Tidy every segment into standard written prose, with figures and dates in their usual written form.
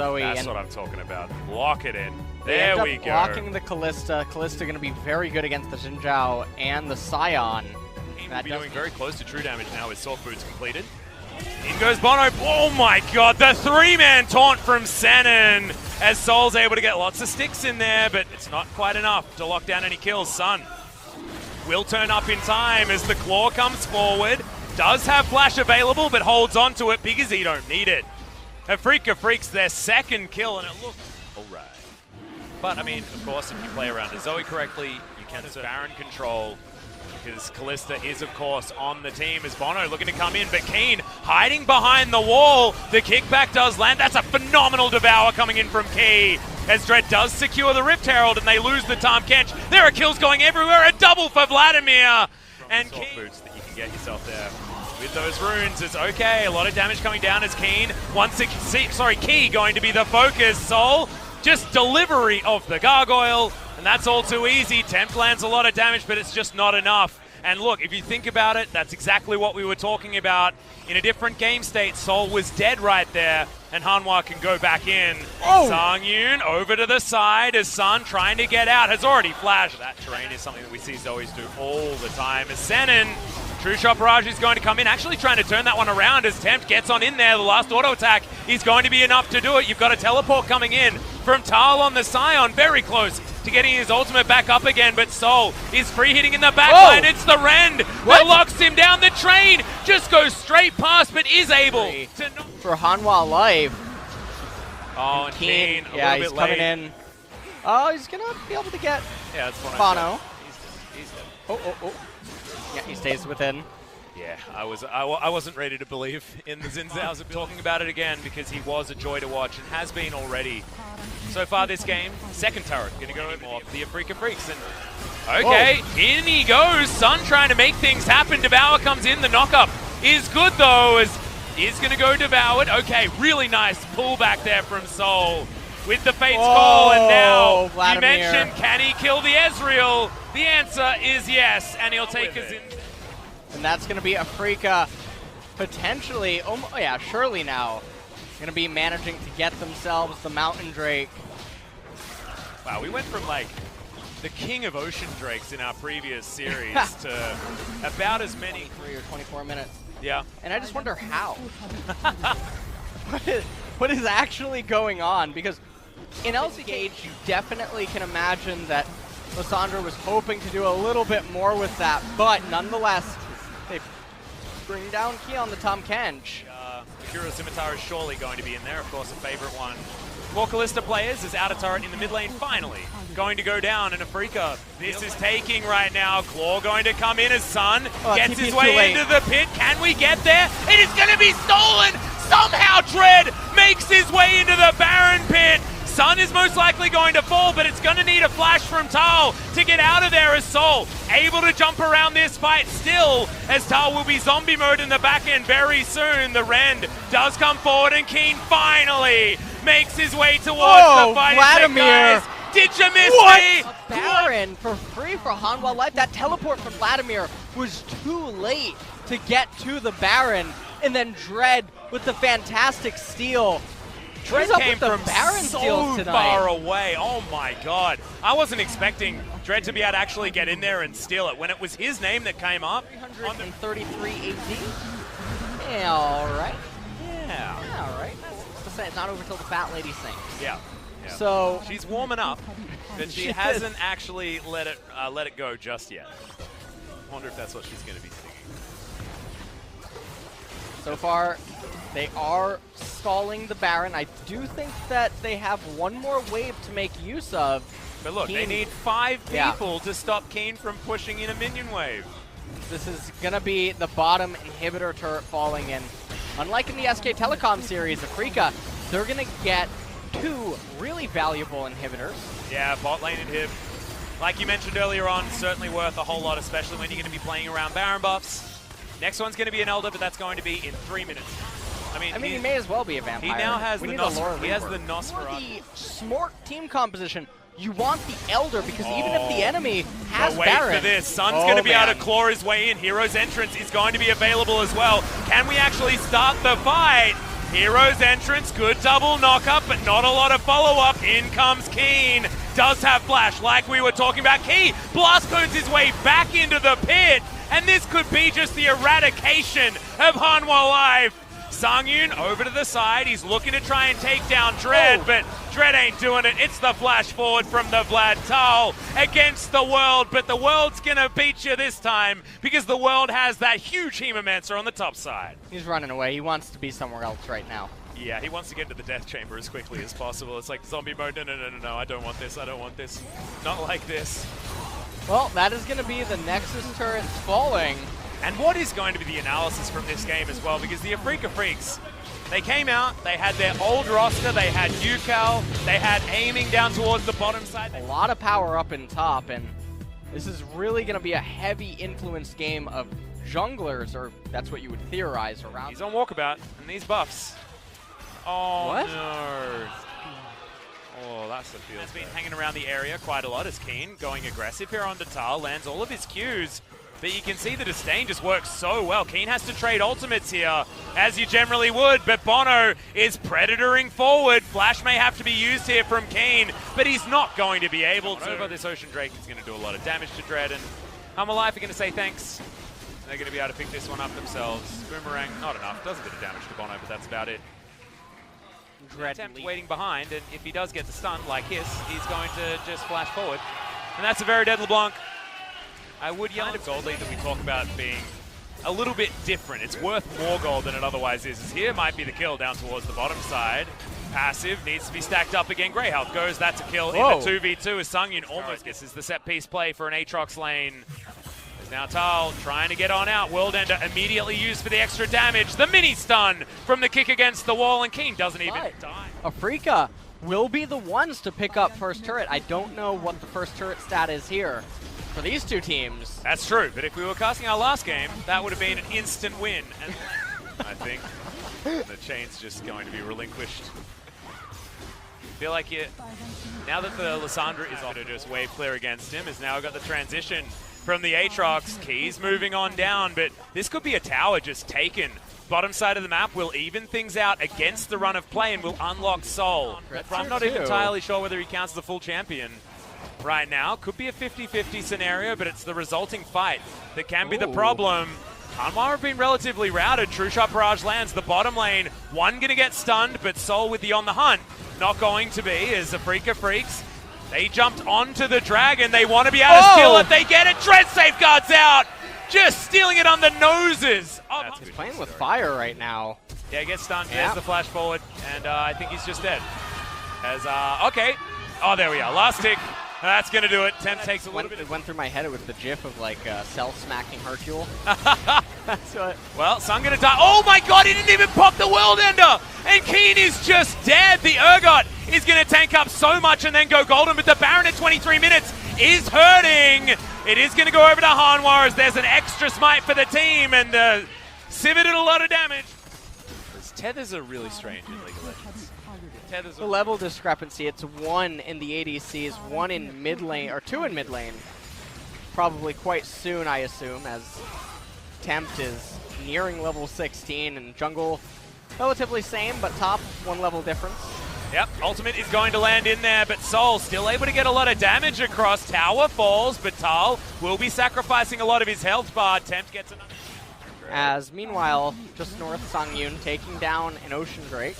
Zoe. That's what I'm talking about. Lock it in. There we go. Blocking the Callista. Callista going to be very good against the Xin Zhao and the Scion. He will be doing very close to true damage now with soft boots completed. In goes Bono. Oh my god, the three-man taunt from Senin as Sol's able to get lots of sticks in there, but it's not quite enough to lock down any kills. Sun will turn up in time as the Claw comes forward. Does have flash available, but holds on to it because he don't need it. Afreeca Freecs their second kill, and it looks alright. But, I mean, of course, if you play around the Zoe correctly, you can have Baron control, because Callista is, of course, on the team as Bono looking to come in, but Keen hiding behind the wall. The kickback does land. That's a phenomenal devour coming in from Key, as Dread does secure the Rift Herald, and they lose the Tahm Kench. There are kills going everywhere. A double for Vladimir. And Keen boots that you can get yourself there with those runes. It's okay. A lot of damage coming down as Keen. Key going to be the focus. Sol, just delivery of the gargoyle, and that's all too easy. Tempt lands a lot of damage, but it's just not enough. And look, if you think about it, that's exactly what we were talking about. In a different game state, Sol was dead right there, and Hanwha can go back in. Oh. Sang-Yoon over to the side as Sun trying to get out, has already flashed. That terrain is something that we see Zoes do all the time. As Senin, True Shot Barrage is going to come in, actually trying to turn that one around as Tempt gets on in there. The last auto attack is going to be enough to do it. You've got a teleport coming in from Tal on the Scion, very close to getting his ultimate back up again, but Sol is free hitting in the backline. It's the Rend that locks him down. The train just goes straight past, but is able to for Hanwha alive. Oh, and Keen, yeah, he's coming in. Oh, he's gonna be able to get Bono. He's dead. Oh. Yeah, he stays within. Yeah, I wasn't ready to believe in the Xin Zhao's. Talking about it again because he was a joy to watch and has been already so far this game. Second turret, gonna go in more for the Afreeca Freecs. And okay, in he goes. Sun trying to make things happen. Devour comes in. The knockup is good though, as is gonna go devoured. Okay, really nice pullback there from Sol with the Fate's Call. And now Vladimir. You mentioned, can he kill the Ezreal? The answer is yes, and he'll take us in. And that's going to be Afreeca potentially, surely now, going to be managing to get themselves the Mountain Drake. Wow, we went from like the king of ocean drakes in our previous series to about as many. 23 or 24 minutes. Yeah. And I just wonder how. What is actually going on? Because in LCK, you definitely can imagine that Lissandra was hoping to do a little bit more with that, but nonetheless, they bring down Key on the Tahm Kench. Akira Scimitar is surely going to be in there, of course, a favorite one. For Callista players is out of turret in the mid lane, finally going to go down, and Afreeca, this is taking right now. Claw going to come in as Sun gets his way into the pit. Can we get there? It is going to be stolen! Somehow Dread makes his way into the Baron pit. Sun is most likely going to fall, but it's going to need a flash from Tal to get out of there as Sol able to jump around this fight still, as Tal will be zombie mode in the back end very soon. The Rend does come forward, and Keen finally makes his way towards the fight. Vladimir! Did you miss me? A Baron for free for Hanwha Life. That teleport from Vladimir was too late to get to the Baron, and then Dread with the fantastic steal. Dread came from so far away. Oh my god. I wasn't expecting Dread to be able to actually get in there and steal it when it was his name that came up. 333 AD. Yeah, alright. Yeah. Alright. That's to say, it's not over till the fat lady sings. Yeah. So she's warming up, but she hasn't actually let it go just yet. I wonder if that's what she's going to be singing. So far, they are stalling the Baron. I do think that they have one more wave to make use of. But look, they need 5 people to stop Keen from pushing in a minion wave. This is going to be the bottom inhibitor turret falling in. Unlike in the SK Telecom series, Afreeca, they're going to get 2 really valuable inhibitors. Yeah, bot lane inhib. Like you mentioned earlier on, certainly worth a whole lot, especially when you're going to be playing around Baron buffs. Next one's going to be an Elder, but that's going to be in 3 minutes. I mean, he may as well be a vampire. He now has the Nos. He has the Nos for us. The smart team composition. You want the Elder because even if the enemy has wait Baron. For this. Sun's going to be able to claw his way in. Hero's entrance is going to be available as well. Can we actually start the fight? Hero's entrance, good double knock-up, but not a lot of follow-up. In comes Keen. Does have flash, like we were talking about. Key blast cones his way back into the pit, and this could be just the eradication of Hanwha Live. Sangyun over to the side. He's looking to try and take down Dread, but Dread ain't doing it. It's the flash forward from the Vlad Tal against the World, but the World's gonna beat you this time because the World has that huge Hemomancer on the top side. He's running away. He wants to be somewhere else right now. Yeah, he wants to get into the death chamber as quickly as possible. It's like zombie mode. No, I don't want this. I don't want this. Not like this. Well, that is going to be the Nexus turrets falling. And what is going to be the analysis from this game as well? Because the Afreeca Freecs, they came out, they had their old roster, they had UCal, they had aiming down towards the bottom side. A lot of power up in top, and this is really going to be a heavy influenced game of junglers, or that's what you would theorize around. He's on walkabout, and these buffs. Oh, what? No. Oh, that's the feel. He's been hanging around the area quite a lot as Keen, going aggressive here on Tal, lands all of his Qs. But you can see the disdain just works so well. Keen has to trade ultimates here, as you generally would, but Bono is predatoring forward. Flash may have to be used here from Keen, but he's not going to be able to. Over this Ocean Drake is going to do a lot of damage to Dread, and Hanwha Live are going to say thanks. They're going to be able to pick this one up themselves. Boomerang, not enough. Does a bit of damage to Bono, but that's about it. Dread attempt waiting behind, and if he does get the stun like Hiss, he's going to just flash forward. And that's a very dead LeBlanc. I would kind of gold lead that we talk about being a little bit different. It's worth more gold than it otherwise is. As here might be the kill down towards the bottom side. Passive needs to be stacked up again. Grey Health goes, that's a kill. Whoa. In the 2v2 as Sangyun almost gets the set piece play for an Aatrox lane. There's now Tal trying to get on out. World Ender immediately used for the extra damage. The mini stun from the kick against the wall, and Keen doesn't even die. Afreeca will be the ones to pick up first turret. I don't know what the first turret stat is here for these two teams. That's true, but if we were casting our last game, that would have been an instant win. And I think the chain's just going to be relinquished. I feel like now that the Lissandra is off to just wave clear against him, has now got the transition from the Aatrox. Keys moving on down, but this could be a tower just taken. Bottom side of the map will even things out against the run of play and will unlock Soul. I'm not even entirely sure whether he counts as a full champion right now. Could be a 50-50 scenario, but it's the resulting fight that can be the problem. Hanwha have been relatively routed. True Shot Barrage lands the bottom lane. One going to get stunned, but Soul with the on the hunt. Not going to be, as Afreeca Freecs, they jumped onto the dragon. They want to be able to steal it. They get it. Dread safeguards out. Just stealing it on the noses. He's playing with fire right now. Yeah, gets stunned. There's the flash forward, and I think he's just dead. As okay. Oh, there we are. Last tick. That's going to do it. Temp takes a little bit. It went through my head. It was the gif of like Cell smacking Hercule. That's what. Well, Sun going to die. Oh my god, he didn't even pop the World Ender. And Keen is just dead. The Urgot is going to tank up so much and then go golden, but the Baron at 23 minutes is hurting. It is going to go over to Hanwha as there's an extra smite for the team, and Civet did a lot of damage. His tethers are really strange in League of Legends. The level discrepancy, it's 1 in the ADCs, 1 in mid lane, or 2 in mid lane. Probably quite soon, I assume, as Tempt is nearing level 16, and jungle relatively same, but top 1 level difference. Yep, ultimate is going to land in there, but Soul still able to get a lot of damage across. Tower falls, but Tal will be sacrificing a lot of his health bar. Tempt gets another. As meanwhile, just north, Sangyun taking down an Ocean Drake.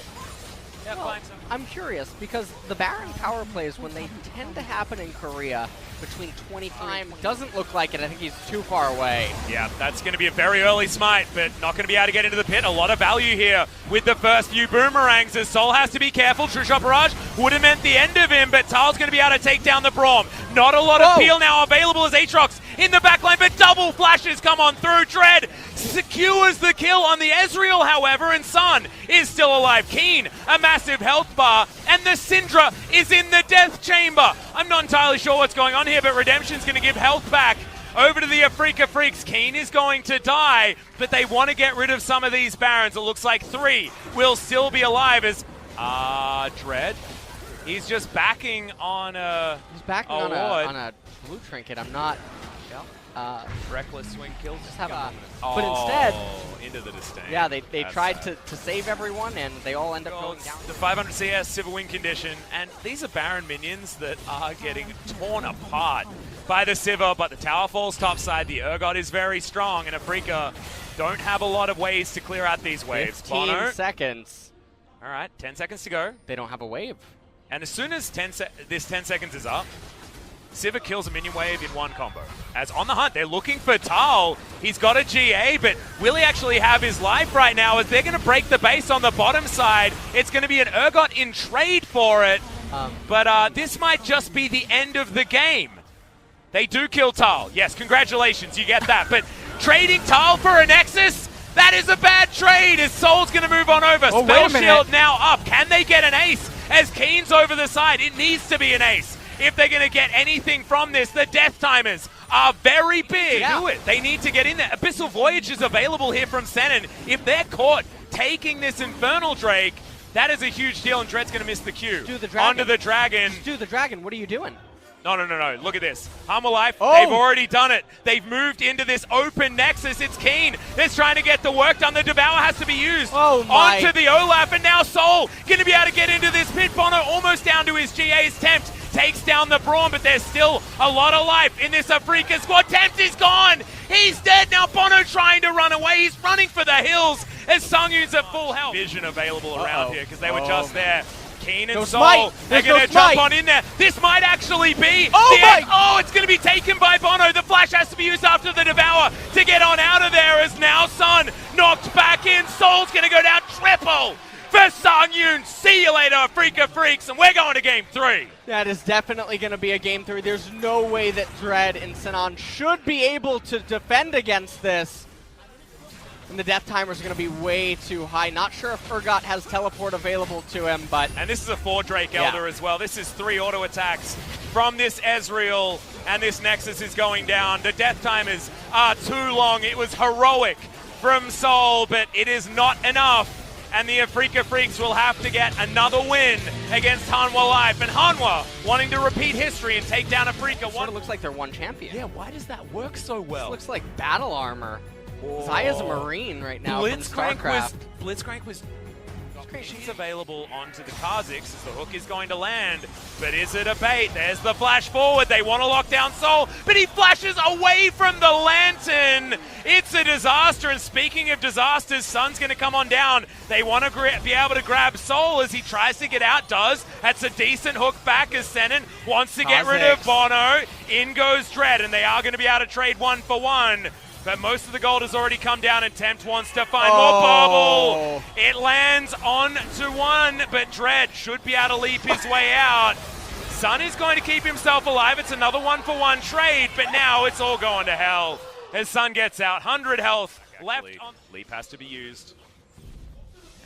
Yeah, well, I'm curious, because the Baron power plays, when they tend to happen in Korea, between 25, doesn't look like it. I think he's too far away. Yeah, that's going to be a very early smite, but not going to be able to get into the pit. A lot of value here with the first few boomerangs, as Soul has to be careful. True Shot Barrage would have meant the end of him, but Tal's going to be able to take down the Braum. Not a lot of peel now available as Aatrox in the backline, but double flashes come on through. Dread secures the kill on the Ezreal, however, and Sun is still alive. Keen, a massive health bar, and the Syndra is in the death chamber. I'm not entirely sure what's going on here, but Redemption's going to give health back over to the Afreeca Freecs. Keen is going to die, but they want to get rid of some of these Barons. It looks like 3 will still be alive as Dread. He's just backing on a He's backing on a blue trinket. I'm not Reckless swing kills. Just have a, oh, but instead, into the disdain. yeah, they tried to save everyone, and they all end up going down. The 500 CS Sivir win condition, and these are Baron minions that are getting torn apart by the Sivir, but the tower falls topside. The Urgot is very strong, and Afreeca don't have a lot of ways to clear out these waves. 15 seconds. All right, 10 seconds to go. They don't have a wave. And as soon as this 10 seconds is up, Sivir kills a minion wave in one combo. As on the hunt, they're looking for Tal. He's got a GA, but will he actually have his life right now? As they're going to break the base on the bottom side, it's going to be an Urgot in trade for it. But this might just be the end of the game. They do kill Tal. Yes, congratulations, you get that. But trading Tal for a Nexus? That is a bad trade as Soul's going to move on over. Oh, Spell Shield now up. Can they get an ace? As Keen's over the side, it needs to be an ace. If they're going to get anything from this, the death timers are very big. Yeah. Do it. They need to get in there. Abyssal Voyage is available here from Sennen. If they're caught taking this Infernal Drake, that is a huge deal, and Dread's going to miss the Q. Do the dragon. Onto the Dragon. Do the dragon. What are you doing? No. Look at this. Hanwha Life, Oh. they've already done it. They've moved into this open Nexus. It's Keen. They're trying to get the work done. The Devour has to be used. Oh my. Onto the Olaf, and now Soul going to be able to get into this pit. Bono almost down to his GA's Tempt. Takes down the Brawn, but there's still a lot of life in this Afreeca squad. Tempt is gone. He's dead. Now Bono trying to run away. He's running for the hills as Songyun's at full health. Vision available around here because they were just there. Keen and No Soul, smite. they're There's going no to jump smite. on in there. This might actually be Oh the my- end. Oh, it's going to be taken by Bono. The flash has to be used after the Devour to get on out of there as now Sun knocked back in. Soul's going to go down triple for Songyun. See you later, Afreeca Freecs, and we're going to game 3. That is definitely going to be a game 3. There's no way that Dread and Sinan should be able to defend against this. And the death timers are going to be way too high. Not sure if Urgot has teleport available to him, but... And this is a 4 Drake Elder as well. This is 3 auto attacks from this Ezreal, and this Nexus is going down. The death timers are too long. It was heroic from Soul, but it is not enough. And the Afreeca Freecs will have to get another win against Hanwha Life. And Hanwha wanting to repeat history and take down Afreeca. Sort of looks like they're one champion. Yeah, why does that work so well? This looks like battle armor. Zaya's a Marine right now from StarCraft. Blitzcrank was... She's available onto the Kha'Zix as the hook is going to land. But is it a bait? There's the flash forward. They want to lock down Soul, but he flashes away from the Lantern. It's a disaster, and speaking of disasters, Sun's going to come on down. They want to be able to grab Soul as he tries to get out. That's a decent hook back as Sennen wants to get rid of Bono. In goes Dread, and they are going to be able to trade 1 for 1. But most of the gold has already come down, and Tempt wants to find more bubble. It lands on to 1, but Dread should be able to leap his way out. Sun is going to keep himself alive. It's another 1 for 1 trade, but now it's all going to hell as Sun gets out. 100 health left. Leap has to be used.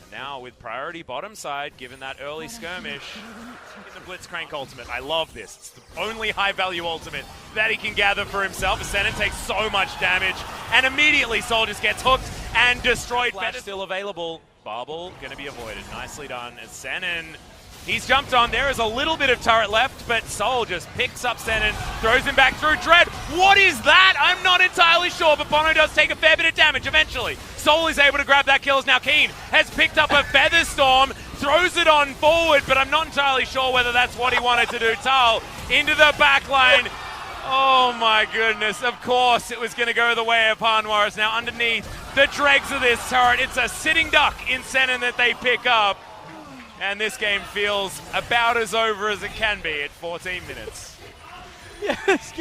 And now with priority bottom side, given that early skirmish, in the Blitzcrank ultimate. I love this. It's the only high-value ultimate that he can gather for himself. Sennen takes so much damage, and immediately Soul just gets hooked and destroyed. Flash still available. Bubble going to be avoided. Nicely done as Sennen. He's jumped on. There is a little bit of turret left, but Soul just picks up Sennen, throws him back through. Dread, what is that? I'm not entirely sure, but Bono does take a fair bit of damage eventually. Soul is able to grab that kill as now Keen has picked up a Feather Storm, throws it on forward, but I'm not entirely sure whether that's what he wanted to do. Tal into the back line. Oh my goodness, of course it was going to go the way of Hanwha. It's now underneath the dregs of this turret. It's a sitting duck in Sennen that they pick up. And this game feels about as over as it can be at 14 minutes. Yeah, this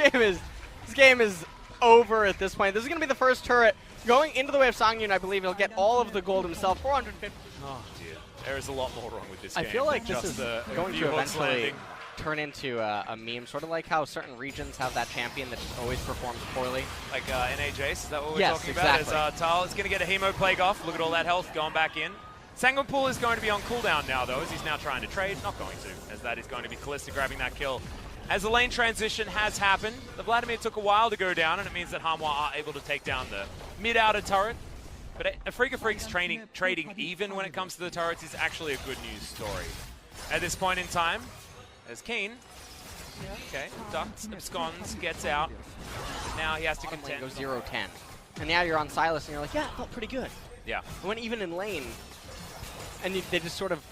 game is over at this point. This is going to be the first turret going into the way of Songyun. I believe he'll get all of the gold himself, 450. Oh dear, there is a lot more wrong with this game. I feel like this Just is going to eventually turn into a meme, sort of like how certain regions have that champion that just always performs poorly. Like NA Jace, is that what we're Yes, talking about? exactly. As Tal is going to get a Hemo Plague off. Look at all that health going back in. Sanguinpool is going to be on cooldown now, though, as he's now trying to trade. Not going to, as that is going to be Kalista grabbing that kill. As the lane transition has happened, the Vladimir took a while to go down, and it means that Hanwha are able to take down the mid-outer turret. But Afreeca Freecs trading even when it comes to the turrets is actually a good news story. At this point in time, as Keen, okay, ducks, absconds, gets out. now he has to Bottom lane contend. goes 0-10. And now you're on Silas and you're like, yeah, it felt pretty good. Yeah. It went even in lane. And they just sort of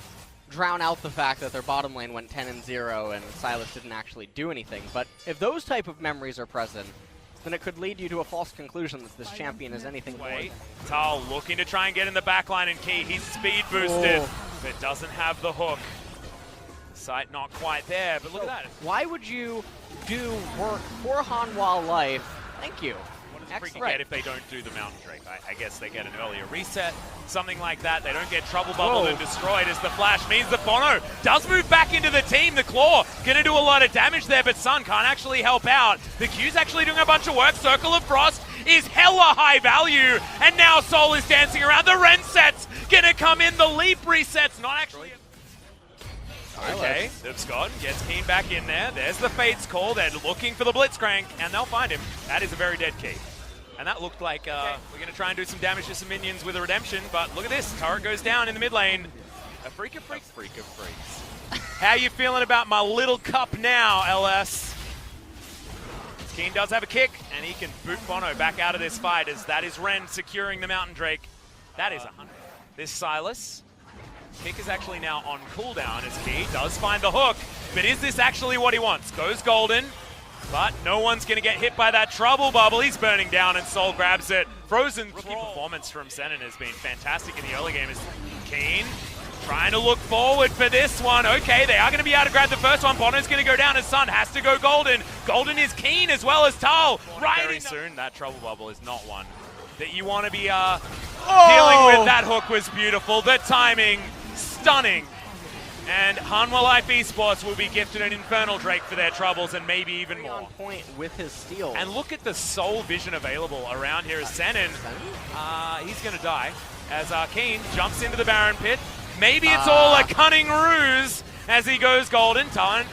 drown out the fact that their bottom lane went 10-0 and Silas didn't actually do anything. But if those type of memories are present, then it could lead you to a false conclusion that this champion is anything more. Tal looking to try and get in the backline, and Key, he's speed boosted, but doesn't have the hook. Sight not quite there, but look at that. Why would you do work for Hanwha Life? Thank you. What does Afreeca get if they don't do the Mountain Drake? I guess they get an earlier reset, something like that. They don't get Trouble Bubbled and destroyed as the flash means that Bono does move back into the team. The Claw gonna do a lot of damage there, but Sun can't actually help out. The Q's actually doing a bunch of work. Circle of Frost is hella high value, and now Soul is dancing around. The Ren set's gonna come in. The Leap resets, not actually. Okay, Scott gets Keen back in there. There's the Fate's call. They're looking for the Blitzcrank, and they'll find him. That is a very dead Key. And that looked like we're going to try and do some damage to some minions with a redemption, but look at this. Turret goes down in the mid lane. Afreeca Freecs. How you feeling about my little cup now, LS? Keen does have a kick, and he can boot Bono back out of this fight, as that is Ren securing the Mountain Drake. That is 100. This Silas. Kick is actually now on cooldown as Key does find the hook, but is this actually what he wants? Goes golden, but no one's going to get hit by that Trouble Bubble. He's burning down and Soul grabs it. Frozen Rookie performance from Senin has been fantastic in the early game. Is Keen trying to look forward for this one. Okay, they are going to be able to grab the first one. Bono's going to go down as Sun has to go golden. Golden is Keen as well as Tal. Right very soon, that Trouble Bubble is not one that you want to be dealing with. That hook was beautiful. The timing, stunning. And Hanwha Life Esports will be gifted an Infernal Drake for their troubles and maybe even more. On point with his steal. And look at the Soul Vision available around here as Senin. He's going to die as Keen jumps into the Baron pit. Maybe it's all a cunning ruse as he goes golden. Tal,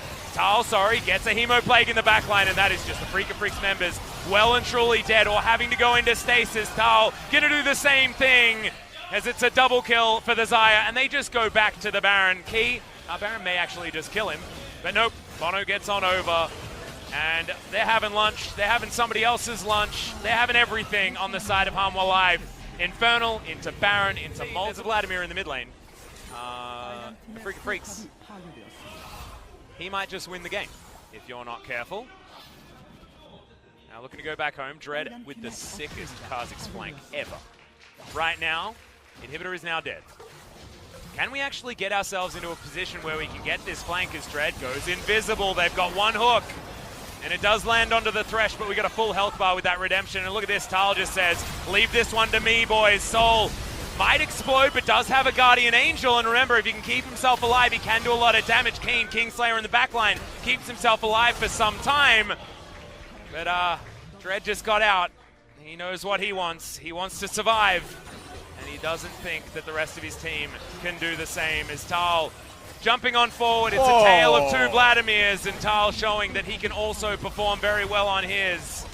gets a Hemo Plague in the backline, and that is just the Afreeca Freecs members well and truly dead or having to go into stasis. Tal going to do the same thing, as it's a double kill for the Xayah, and they just go back to the Baron. Key, Baron may actually just kill him, but nope, Bono gets on over, and they're having lunch, they're having somebody else's lunch, they're having everything on the side of Hanwha Live. Infernal, into Baron, into Mol. There's a Vladimir in the mid lane. Afreeca Freecs. He might just win the game, if you're not careful. Now looking to go back home, Dread with the sickest Kha'Zix flank ever. Right now, Inhibitor is now dead. Can we actually get ourselves into a position where we can get this flank as Dread goes invisible? They've got one hook, and it does land onto the Thresh, but we got a full health bar with that redemption. And look at this, Tal just says, leave this one to me, boys. Soul might explode, but does have a Guardian Angel. And remember, if he can keep himself alive, he can do a lot of damage. Keen, Kingslayer in the backline, keeps himself alive for some time. But Dread just got out. He knows what he wants. He wants to survive. And he doesn't think that the rest of his team can do the same. As Tal jumping on forward, it's a tale of two Vladimirs, and Tal showing that he can also perform very well on his.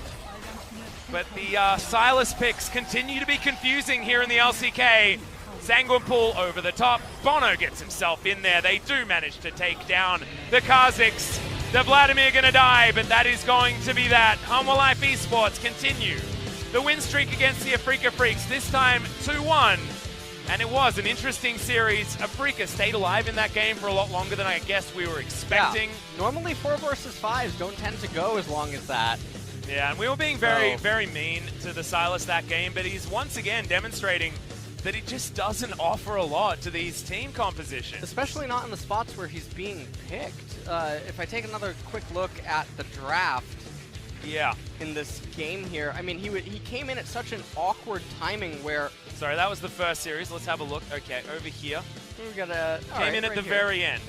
But the Silas picks continue to be confusing here in the LCK. Sanguine Pool over the top. Bono gets himself in there. They do manage to take down the Kha'Zix. The Vladimir gonna die, but that is going to be that. Hanwha Life Esports continue the win streak against the Afreeca Freecs, this time 2-1. And it was an interesting series. Afreeca stayed alive in that game for a lot longer than I guess we were expecting. Yeah. Normally 4 versus 5s don't tend to go as long as that. Yeah, and we were being very mean to the Silas that game, but he's once again demonstrating that he just doesn't offer a lot to these team compositions. Especially not in the spots where he's being picked. If I take another quick look at the draft, in this game here, I mean, he came in at such an awkward timing where... Sorry, that was the first series. Let's have a look. Okay, over here. We got a... Came in at the very end.